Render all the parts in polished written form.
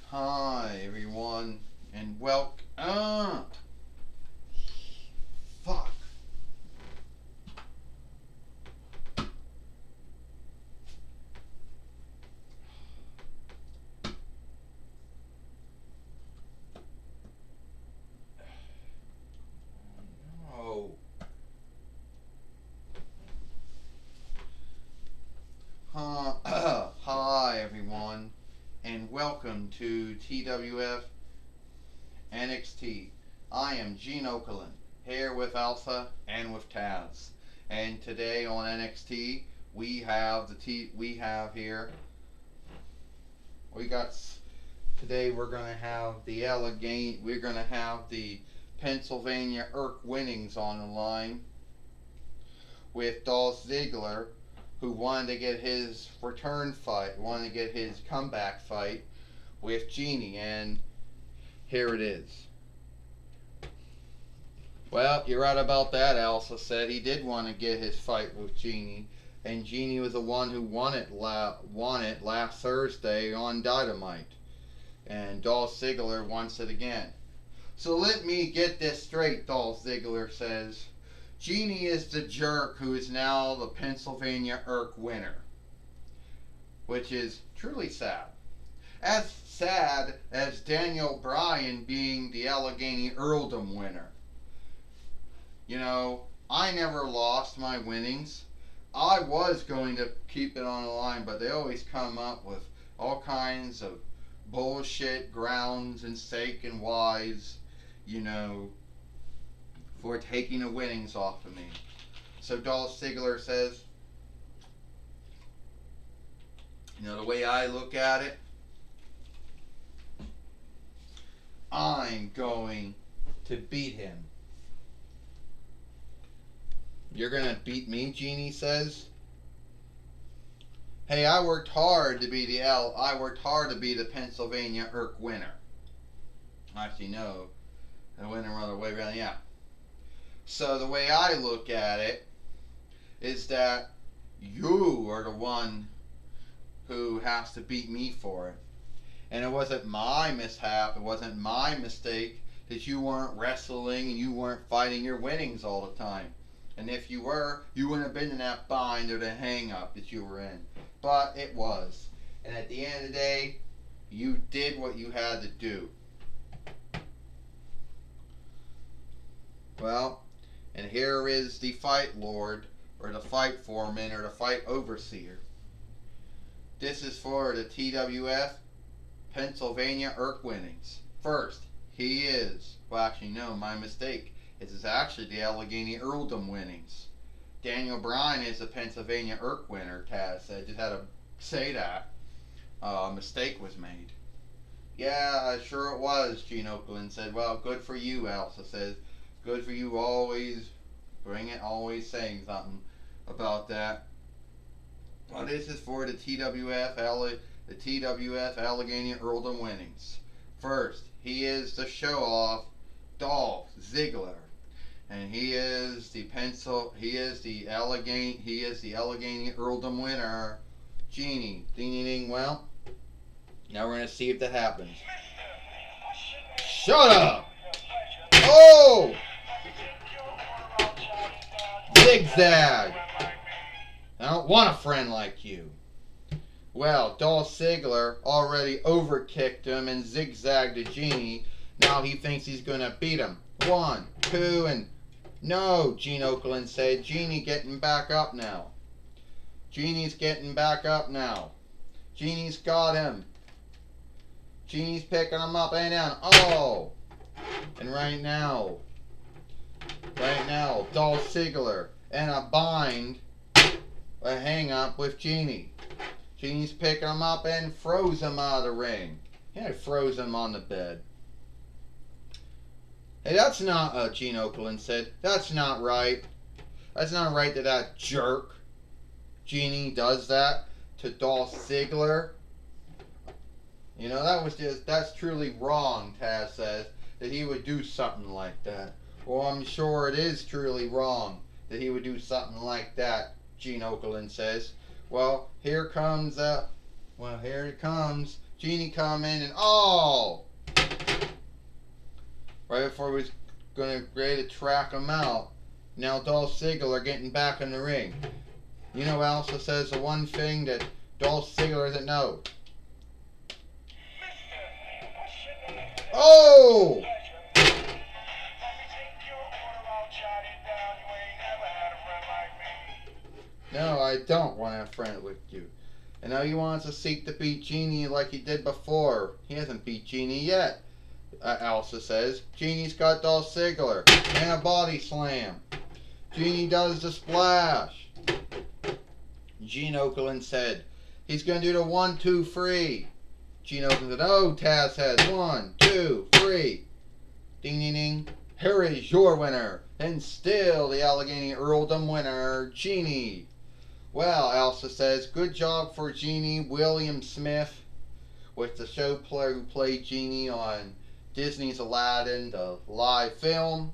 Hi everyone, and welcome. Fuck. Oh. Hi everyone, and welcome to TWF NXT. I am Gene Okerlund, here with Alpha and with Taz. And today on NXT, we have here. We got Today we're gonna have the Allegheny. We're gonna have the Pennsylvania Irk Winnings on the line with Dolph Ziggler, who wanted to get his return fight, wanted to get his comeback fight with Jeannie, and here it is. Well, you're right about that. Elsa said he did want to get his fight with Jeannie, and Jeannie was the one who won it last Thursday on Dynamite, and Dolph Ziggler wants it again. So let me get this straight, Dolph Ziggler says. Jeannie is the jerk who is now the Pennsylvania Irk winner, which is truly sad. As sad as Daniel Bryan being the Allegheny Earldom winner. You know, I never lost my winnings. I was going to keep it on the line, but they always come up with all kinds of bullshit grounds and sake and whys, for taking the winnings off of me. So Dolph Ziggler says, the way I look at it, I'm going to beat him. You're going to beat me, Jeannie says. Hey, I worked hard to be the Pennsylvania Irk winner. Actually, no. The winner other way around, yeah. So the way I look at it is that you are the one who has to beat me for it. And it wasn't my mishap, it wasn't my mistake that you weren't wrestling and you weren't fighting your winnings all the time. And if you were, you wouldn't have been in that bind or the hang up that you were in. But it was. And at the end of the day, you did what you had to do. Well, and here is the fight lord, or the fight foreman, or the fight overseer. This is for the TWF Pennsylvania Irk winnings. First, he is, my mistake. This is actually the Allegheny Earldom winnings. Daniel Bryan is the Pennsylvania Irk winner, Taz said. Just had to say that. A mistake was made. Yeah, sure it was, Gene Okerlund said. Well, good for you, Elsa says. Good for you, always saying something about that. Well, this is for the TWF Allegheny Earldom winnings. First, he is the show-off Dolph Ziggler, and he is the Allegheny Earldom winner, Jeannie. Ding ding ding. Well, now we're gonna see if that happens. Shut up! Oh! Zigzag! I don't want a friend like you. Well, Dolph Ziggler already overkicked him and zigzagged to Jeannie. Now he thinks he's going to beat him. 1, 2, and... No, Gene Okerlund said. Jeannie getting back up now. Jeannie's getting back up now. Jeannie's got him. Jeannie's picking him up and down. Oh! And right now, Dolph Ziggler in a bind, a hang up with Jeannie. Jeannie's picking him up and froze him out of the ring. Yeah, froze him on the bed. Hey, that's not, Gene Okerlund said, that's not right. That's not right that jerk, Jeannie, does that to Dolph Ziggler. That's truly wrong, Taz says, that he would do something like that. Well, I'm sure it is truly wrong that he would do something like that, Gene Okerlund says. Well, here comes here it comes. Jeannie come in and oh, right before we was gonna ready to track him out. Now Dolph Ziggler getting back in the ring. You know, Elsa says the one thing that Dolph Ziggler doesn't know. Oh! No, I don't want to have friends with you. And now he wants to seek to beat Jeannie like he did before. He hasn't beat Jeannie yet, Elsa says. Jeannie's got Dolph Ziggler and a body slam. Jeannie does the splash. Gene Okerlund said, he's going to do the 1, 2, 3. Gene Okerlund said, oh, Taz says 1, 2, 3. Ding, ding, ding. Here is your winner. And still the Allegheny Earldom winner, Jeannie. Well, Elsa says, good job for Jeannie. William Smith was the show player who played Jeannie on Disney's Aladdin, the live film.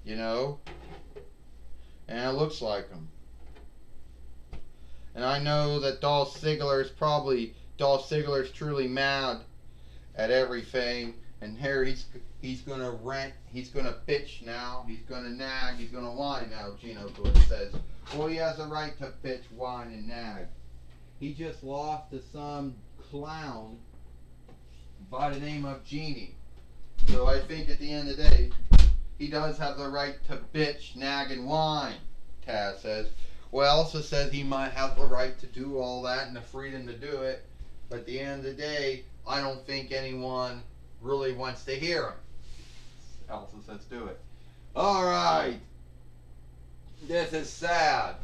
You know, and it looks like him. And I know that Dolph Ziggler's truly mad at everything. And here he's gonna bitch now. He's gonna nag. He's gonna whine now. Gino Glenn says, well, he has a right to bitch, whine, and nag. He just lost to some clown by the name of Jeannie. So I think at the end of the day, he does have the right to bitch, nag, and whine, Taz says. Well, Elsa says he might have the right to do all that and the freedom to do it. But at the end of the day, I don't think anyone really wants to hear him. Elsa says do it. Alright. This is sad.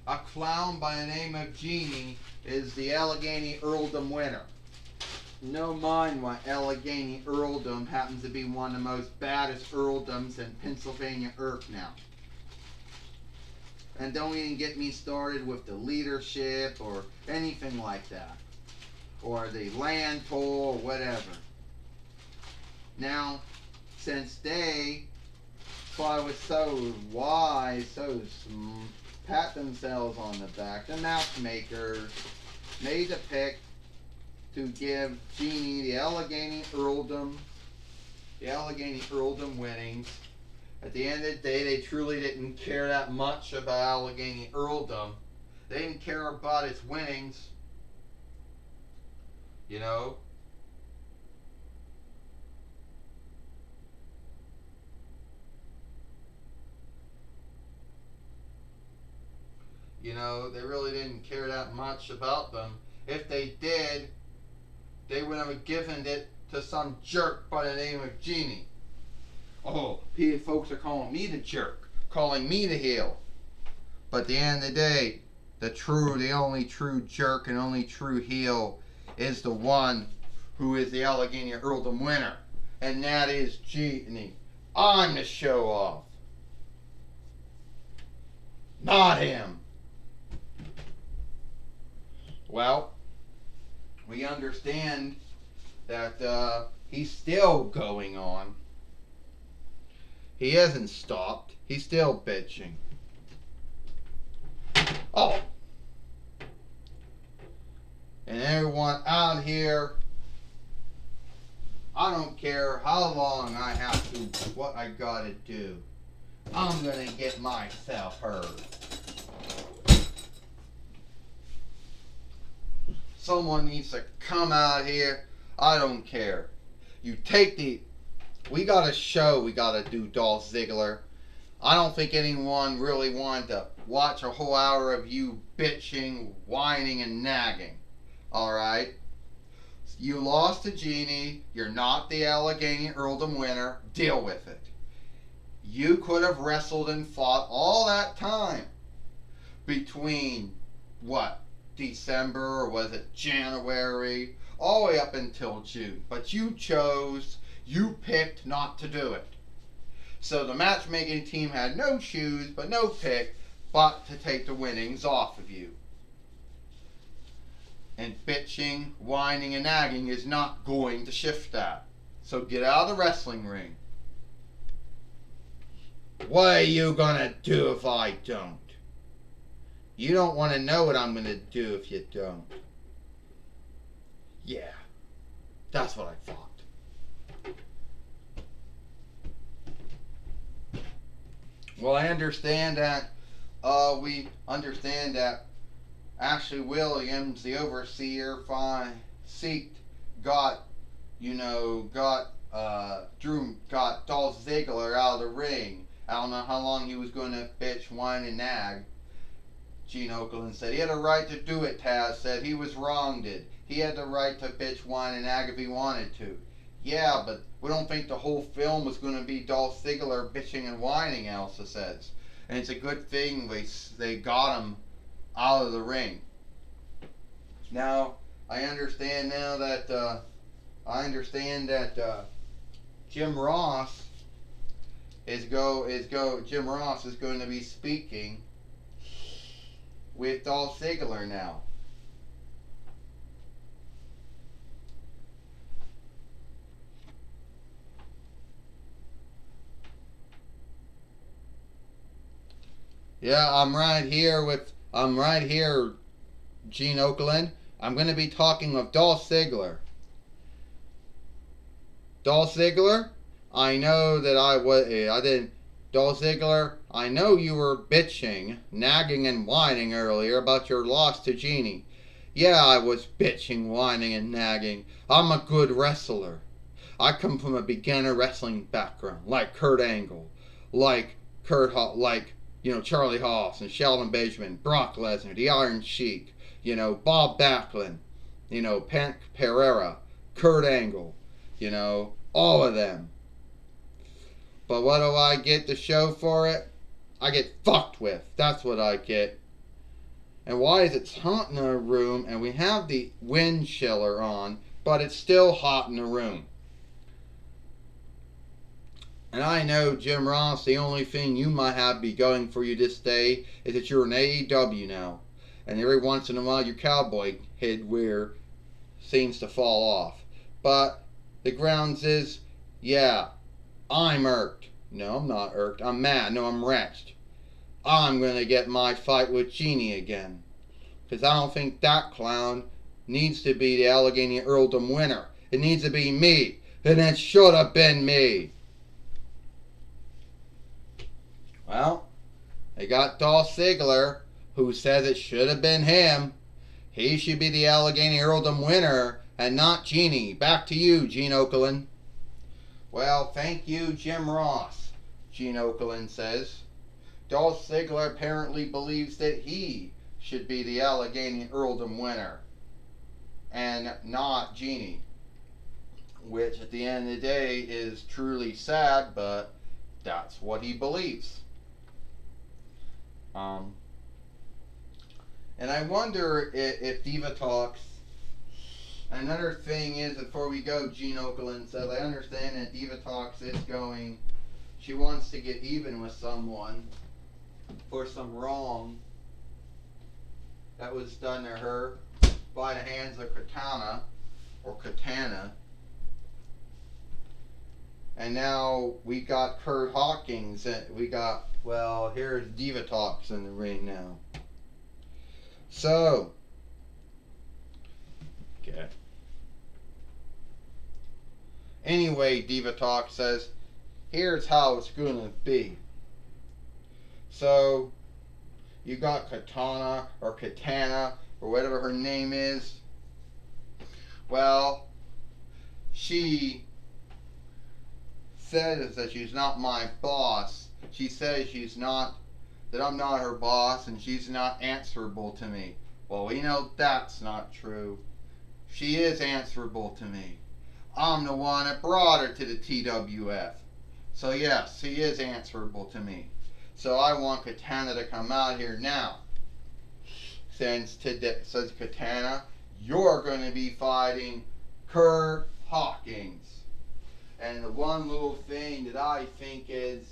A clown by the name of Jeannie is the Allegheny Earldom winner. No mind why Allegheny Earldom happens to be one of the most baddest earldoms in Pennsylvania Earth now. And don't even get me started with the leadership or anything like that. Or the land toll or whatever. Now, since they thought it was so wise, so pat themselves on the back, the matchmakers made the pick to give Jeannie the Allegheny Earldom winnings. At the end of the day, they truly didn't care that much about Allegheny Earldom. They didn't care about its winnings. You know? You know, they really didn't care that much about them. If they did, they would have given it to some jerk by the name of Jeannie. Oh, folks are calling me the jerk, calling me the heel. But at the end of the day, the only true jerk and only true heel is the one who is the Allegheny Earldom winner. And that is Jeannie. I'm the show off. Not him. Well, we understand that he's still going on. He hasn't stopped. He's still bitching. Oh. And everyone out here, I don't care how long I have to, what I gotta do. I'm gonna get myself heard. Someone needs to come out here. I don't care. You take we got a show we got to do, Dolph Ziggler. I don't think anyone really wanted to watch a whole hour of you bitching, whining, and nagging. Alright? You lost to Jeannie. You're not the Allegheny Earldom winner. Deal with it. You could have wrestled and fought all that time between, December, or was it January, all the way up until June. But you picked not to do it. So the matchmaking team had no choose, but no pick, but to take the winnings off of you. And bitching, whining, and nagging is not going to shift that. So get out of the wrestling ring. What are you gonna do if I don't? You don't want to know what I'm gonna do if you don't. Yeah, that's what I thought. Well, I understand that. We understand that Ashley Williams, the overseer, got, got Dolph Ziggler out of the ring. I don't know how long he was going to bitch, whine, and nag. Gene Okerlund said he had a right to do it. Taz said he was wronged. He had the right to bitch, whine, and nag if he wanted to. Yeah, but we don't think the whole film was going to be Dolph Ziggler bitching and whining, Elsa says. And it's a good thing they got him out of the ring. Now, I understand now that Jim Ross Jim Ross is going to be speaking with Dolph Ziggler now. Yeah, I'm right here, Gene Okerlund. I'm going to be talking with Dolph Ziggler. Dolph Ziggler, I know that I didn't. Dolph Ziggler, I know you were bitching, nagging, and whining earlier about your loss to Jeannie. Yeah, I was bitching, whining, and nagging. I'm a good wrestler. I come from a beginner wrestling background, like Kurt Angle, like Charlie Haas and Sheldon Benjamin, Brock Lesnar, the Iron Sheik, Bob Backlund, Punk Pereira, Kurt Angle, all of them. But what do I get to show for it? I get fucked with. That's what I get. And why is it hot in our room and we have the wind chiller on, but it's still hot in the room? And I know, Jim Ross, the only thing you might have be going for you this day is that you're an AEW now. And every once in a while your cowboy head wear seems to fall off. But the grounds is, yeah, I'm irked. No, I'm not irked. I'm mad. No, I'm wretched. I'm going to get my fight with Jeannie again. Because I don't think that clown needs to be the Allegheny Earldom winner. It needs to be me. And it should have been me. Well, they got Dolph Ziggler, who says it should have been him. He should be the Allegheny Earldom winner and not Jeannie. Back to you, Gene Okerlund. Well, thank you, Jim Ross, Gene Okerlund says. Dolph Ziggler apparently believes that he should be the Allegheny Earldom winner and not Jeannie. Which, at the end of the day, is truly sad, but that's what he believes. And I wonder if Divatox. Another thing is, before we go, Gene Okerlund says, I understand that Divatox is going. She wants to get even with someone for some wrong that was done to her by the hands of Katana. And now we got Kurt Hawkins. Here's Divatox in the ring now. So, okay. Anyway, Divatox says, here's how it's going to be. So, you got Katana, or whatever her name is. Well, she says that she's not my boss. She says that I'm not her boss and she's not answerable to me. Well, we know that's not true. She is answerable to me. I'm the one that brought her to the TWF. So yes, she is answerable to me. So I want Katana to come out here now. Says Katana, you're going to be fighting Kurt Hawkins. And the one little thing that I think is,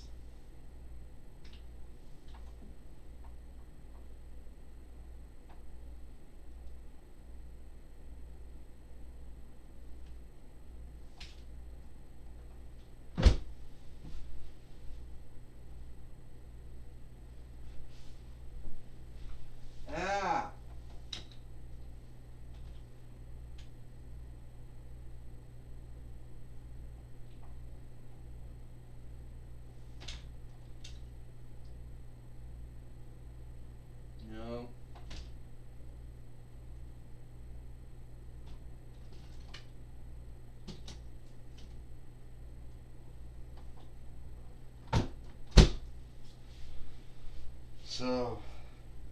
So,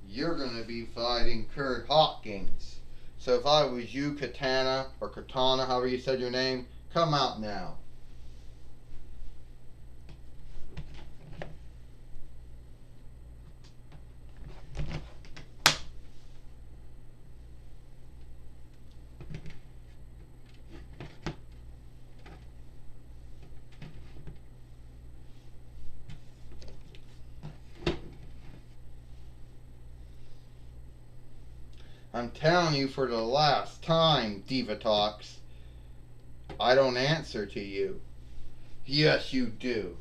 you're going to be fighting Kurt Hawkins. So if I was you, Katana, or Katana, however you said your name, come out now. I'm telling you for the last time, Divatox, I don't answer to you. Yes, you do.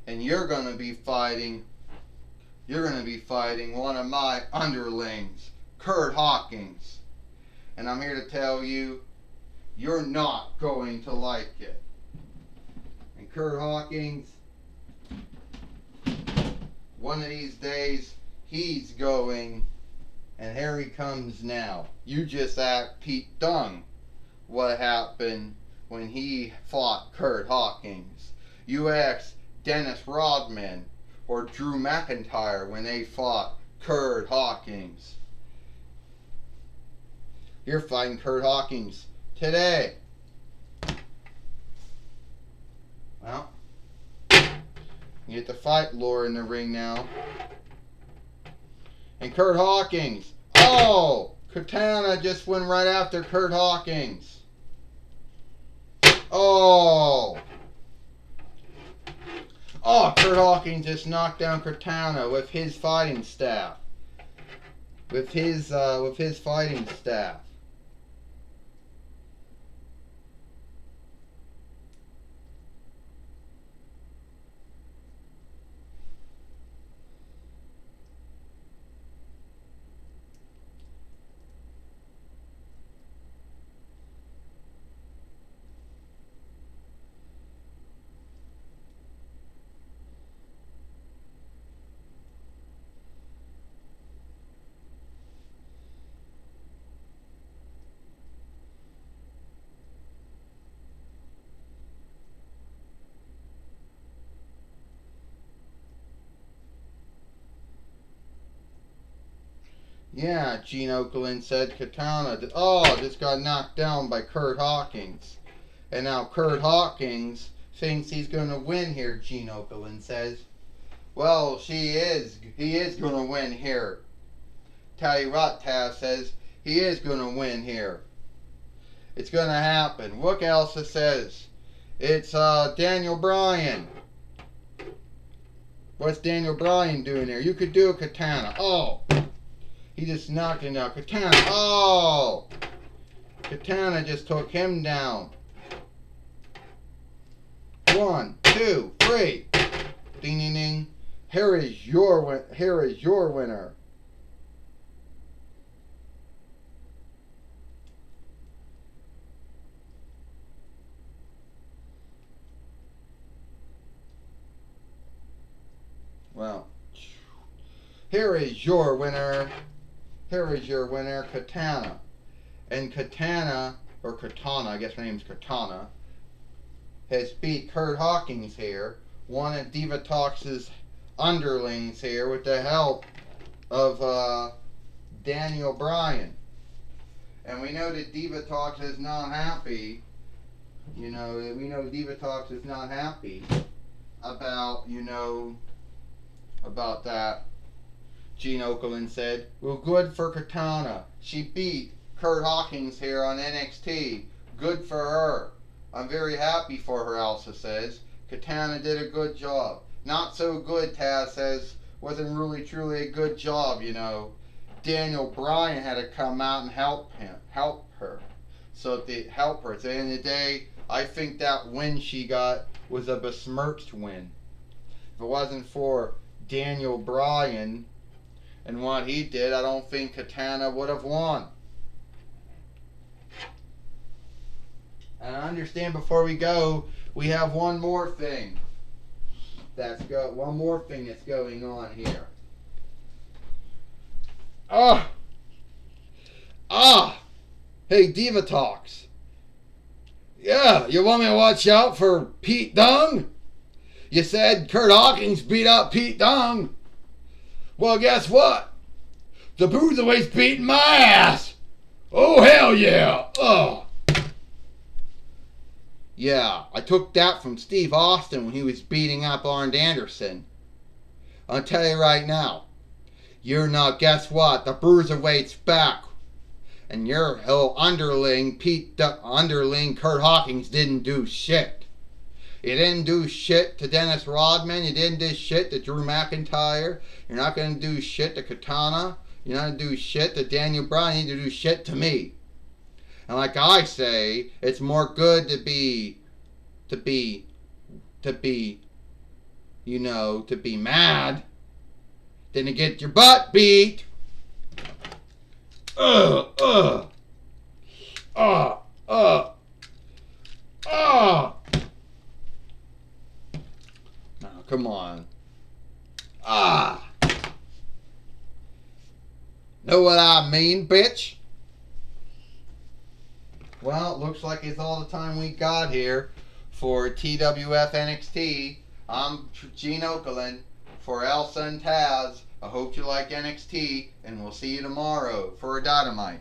And you're going to be fighting one of my underlings, Kurt Hawkins. And I'm here to tell you, you're not going to like it. And Kurt Hawkins, one of these days, he's going, and here he comes now. You just asked Pete Dunne what happened when he fought Kurt Hawkins. You asked Dennis Rodman or Drew McIntyre when they fought Kurt Hawkins. You're fighting Kurt Hawkins today. Well, you get the fight lore in the ring now. And Kurt Hawkins. Oh! Katana just went right after Kurt Hawkins. Oh! Oh, Kurt Hawkins just knocked down Katana with his fighting staff. With his fighting staff. Yeah, Gene Okerlund said Katana just got knocked down by Kurt Hawkins. And now Kurt Hawkins thinks he's going to win here, Gene Okerlund says. Well, he is going to win here. Tell you what, Taz says, he is going to win here. It's going to happen. Look, Elsa says, it's Daniel Bryan. What's Daniel Bryan doing here? You could do a Katana. Oh! He just knocked him down. Katana. Oh! Katana just took him down. 1, 2, 3. Ding, ding, ding. Here is your winner. Well, here is your winner. Here is your winner, Katana. And Katana, or Katana, I guess her name's Katana, has beat Kurt Hawkins here, one of Divatox's underlings here, with the help of Daniel Bryan. And we know that Divatox is not happy. We know Divatox is not happy about, about that. Gene Okerlund said, well, good for Katana. She beat Kurt Hawkins here on NXT. Good for her. I'm very happy for her, Elsa says. Katana did a good job. Not so good, Taz says. Wasn't really truly a good job, Daniel Bryan had to come out and help her. So at the end of the day, I think that win she got was a besmirched win. If it wasn't for Daniel Bryan and what he did, I don't think Katana would have won. And I understand before we go, we have one more thing that's going on here. Hey, Divatox. Yeah, you want me to watch out for Pete Dunne? You said Kurt Hawkins beat up Pete Dunne. Well, guess what? The Bruiserweight's beating my ass. Oh, hell yeah. Yeah, I took that from Steve Austin when he was beating up Arn Anderson. I'll tell you right now. You're not, guess what? The Bruiserweight's back. And your whole underling, Kurt Hawkins didn't do shit. You didn't do shit to Dennis Rodman. You didn't do shit to Drew McIntyre. You're not going to do shit to Katana. You're not going to do shit to Daniel Bryan. You need to do shit to me. And like I say, it's more good to be mad than to get your butt beat. Now, come on. Know what I mean, bitch? Well, it looks like it's all the time we got here for TWF NXT. I'm Gene Okerlund for Elsa and Taz. I hope you like NXT, and we'll see you tomorrow for a Dynamite.